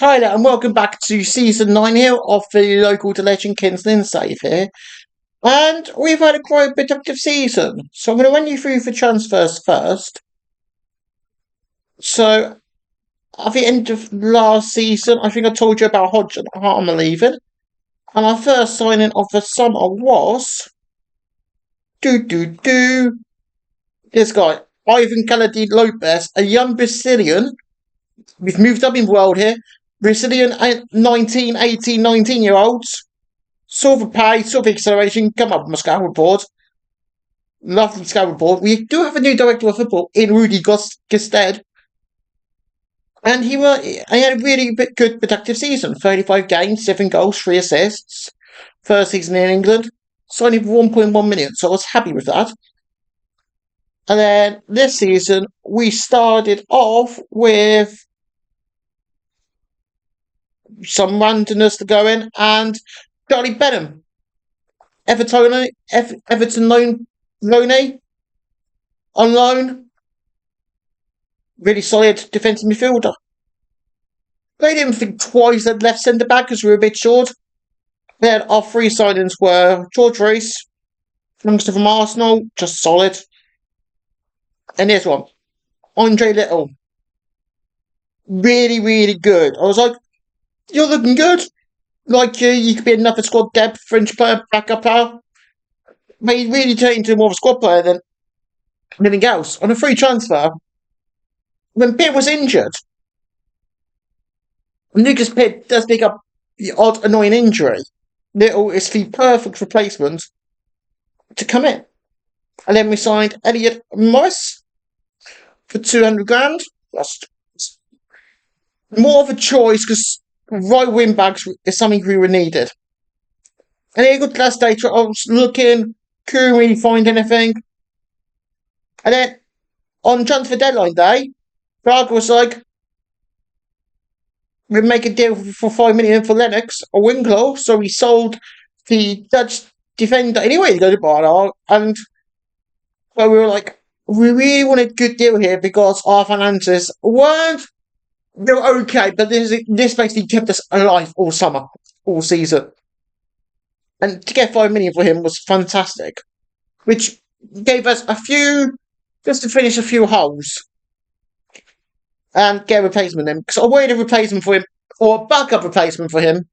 Hi there, and welcome back to season 9 here of the local to legend Kinston Save here. And we've had a quite productive season, so I'm going to run you through the transfers first. So, at the end of last season, I think I told you about Hodge and Harmer leaving. And our first signing of the summer was. This guy, Ivan Caladi Lopez, a young Brazilian. We've moved up in world here. Brazilian 19, 18, 19-year-olds. Silver pay, silver acceleration, come up with my scout board. Lovely scout board. We do have a new director of football in Rudy Gusted. And he had a really good productive season. 35 games, 7 goals, 3 assists. First season in England. Signing for 1.1 million, so I was happy with that. And then this season, we started off with some randomness to go in, and Charlie Benham, Everton loanee, on loan. Really solid defensive midfielder. They didn't think twice at left centre back because we were a bit short. Then our 3 signings were George Reese, youngster from Arsenal, just solid. And this one, Andre Little. Really, really good. I was like, you're looking good. Like you could be another squad depth, French player, backup player. But he really turned into more of a squad player than anything else. On a free transfer, when Pitt was injured, Lucas Pitt does pick up the odd annoying injury. Little is the perfect replacement to come in. And then we signed Elliot Morris for 200 grand. That's more of a choice because right wing backs is something we were needed. And then got last data. I was looking, couldn't really find anything. And then on transfer deadline day, Prague was like, we'd make a deal for 5 million for Lennox or Winklow, so we sold the Dutch defender anyway to go to Barnard, and so we were like, we really want a good deal here because our finances weren't, they were okay, but this basically kept us alive all summer, all season. And to get 5 million for him was fantastic, which gave us just to finish a few holes and get a replacement in. Because I wanted a replacement for him, or a backup replacement for him,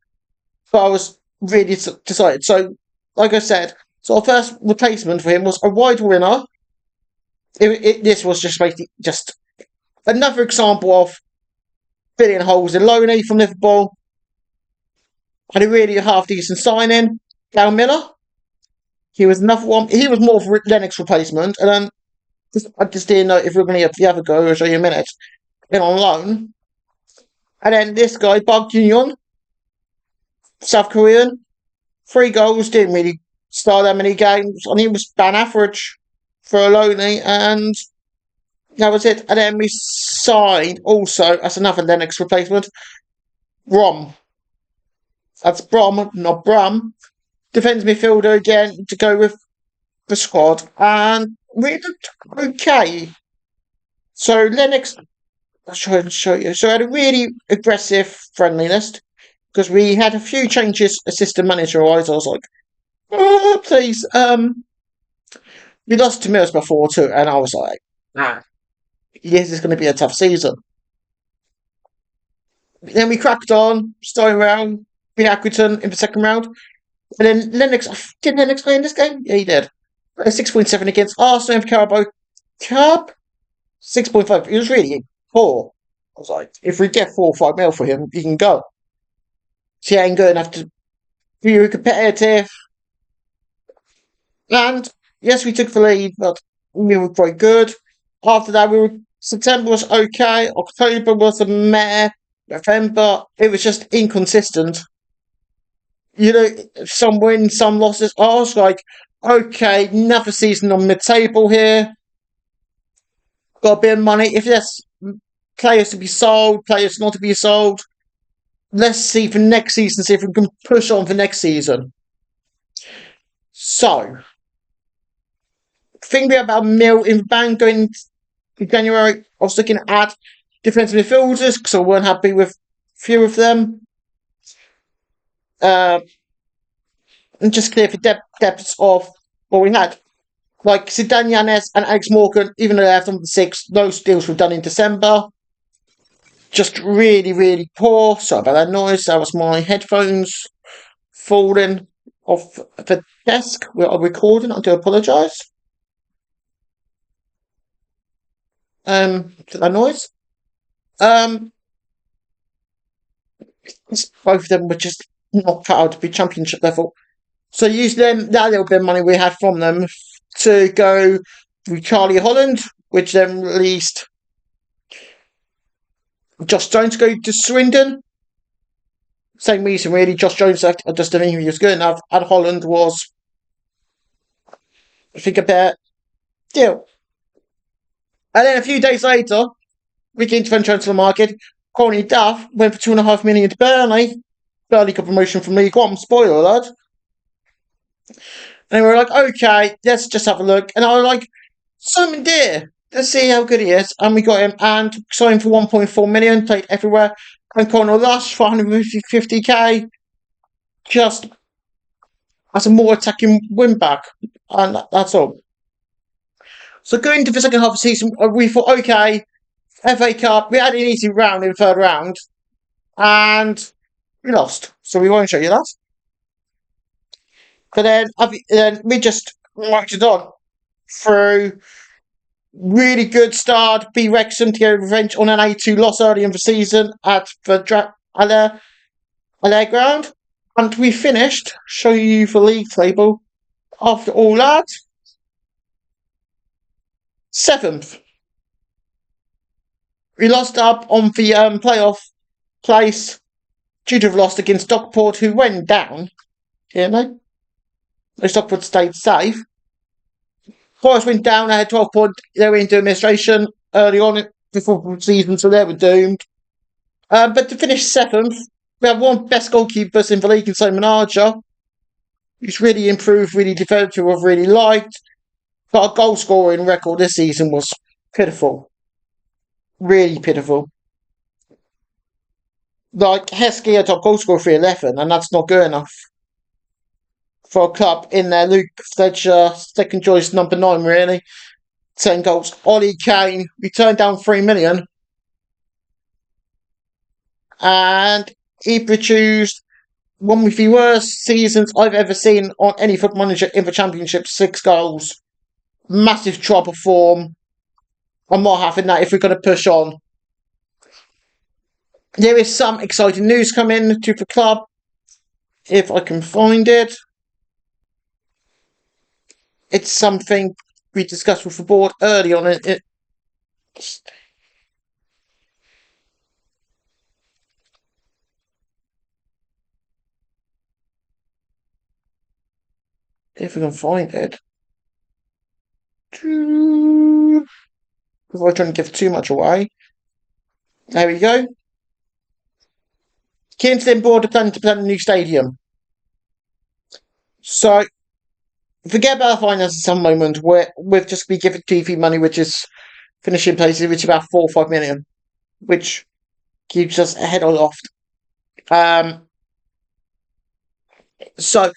but I was really decided. So, like I said, so our first replacement for him was a wide winner. This was just basically just another example of filling holes in Loney from Liverpool. Had a really half-decent signing. Gal Miller. He was another one. He was more of a Lennox replacement. And then I just didn't know if we were going to get the other guy. I'll show you in a minute. In on loan. And then this guy, Park Jun-yeon, South Korean. 3 goals, didn't really start that many games. I think it was ban average for a loanee, and that was it. And then we signed also as another Lennox replacement, Brom. That's Brom, not Brum. Defence midfielder again to go with the squad, and we looked okay. So Lennox, I'll try and show you. So I had a really aggressive friendliness because we had a few changes assistant manager wise. I was like, oh, please, we lost to Middlesbrough 4-2, and I was like, this is going to be a tough season. Then we cracked on, starting round, beat Accrington in the second round. And then Lennox, did Lennox play in this game? Yeah, he did. 6.7 against Arsenal in Carabao Cup. 6.5. It was really poor. I was like, if we get 4 or 5 mil for him, he can go. She ain't good enough to be competitive. And yes, we took the lead, but we were quite good. After that, September was okay. October was a meh. November, it was just inconsistent. You know, some wins, some losses. I was like, okay, another season on mid-table here. Got a bit of money. If there's players to be sold, players not to be sold, let's see for next season, see if we can push on for next season. So, thinking about a mil in the bank going in January. I was looking at defensive midfielders because I weren't happy with few of them, uh, and just clear for depths of what we had. Like Zidane Yanez and Alex Morgan, even though they have some of the six, those deals were done in December. Just really, really poor. Sorry about that noise. That was my headphones falling off the desk where I'm recording. I do apologise. For that noise. Um, both of them were just not proud to be championship level. So use them that little bit of money we had from them to go with Charlie Holland, which then released Josh Jones to go to Swindon. Same reason really. Josh Jones, I just didn't think he was good enough, and Holland was, I think, a better deal. And then a few days later, we get into the transfer market. Corny Duff went for £2.5 million to Burnley. Burnley got promotion from League One. Spoiler alert. And we were like, okay, let's just have a look. And I was like, Simon Deer, let's see how good he is. And we got him and signed for 1.4 million, played everywhere. And Connor Lush for 150k, just as a more attacking win back. And that's all. So going into the second half of the season, we thought, okay, FA Cup, we had an easy round in the third round. And we lost. So we won't show you that. But then we just marched it on through really good start. Beat Wrexham to get revenge on an 8-2 loss early in the season at the Allaire ground. And we finished, show you the league table, after all that, 7th. We lost up on the playoff place due to have lost against Stockport, who went down. You know? Stockport stayed safe. Forest went down, they had 12 points, they were into administration early on before the season, so they were doomed. But to finish 7th, we have one best goalkeepers in the league in Simon Archer, who's really improved, really developed, who I've really liked. But our goal scoring record this season was pitiful. Really pitiful. Like, Heskey, a top goal scorer for 11, and that's not good enough for a club in there. Luke Fletcher, second choice, number 9, really. 10 goals. Ollie Kane, we turned down 3 million. And he produced one of the worst seasons I've ever seen on any football manager in the Championship. 6 goals. Massive drop of form. I'm not having that if we're going to push on. There is some exciting news coming to the club, if I can find it. It's something we discussed with the board early on. If we can find it. Before I try and give too much away. There we go. Kingston board are planning to plan a new stadium. So, forget about finances at some moment where we've just been given TV money, which is finishing places, which is about 4 or 5 million, which keeps us ahead or loft. So,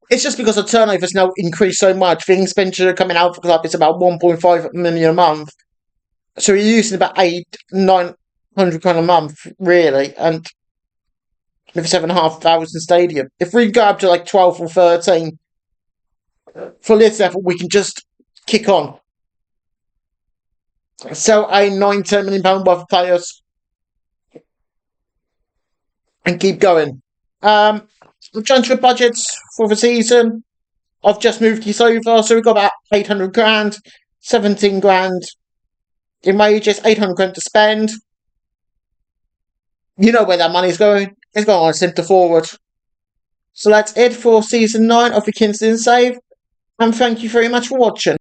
it's just because the turnover's now increased so much. The expenditure coming out for the club is about 1.5 million a month. So we're using about 900 £900 a month, really, and with 7,500 stadium. If we go up to like 12 or 13 for this level, we can just kick on. Sell a £9-10 million worth of players and keep going. Transfer budgets for the season. I've just moved this over, so we've got about 800 grand, 17 grand in wages, 800 grand to spend. You know where that money's going. It's going on centre forward. So that's it for season 9 of the Kingston Save. And thank you very much for watching.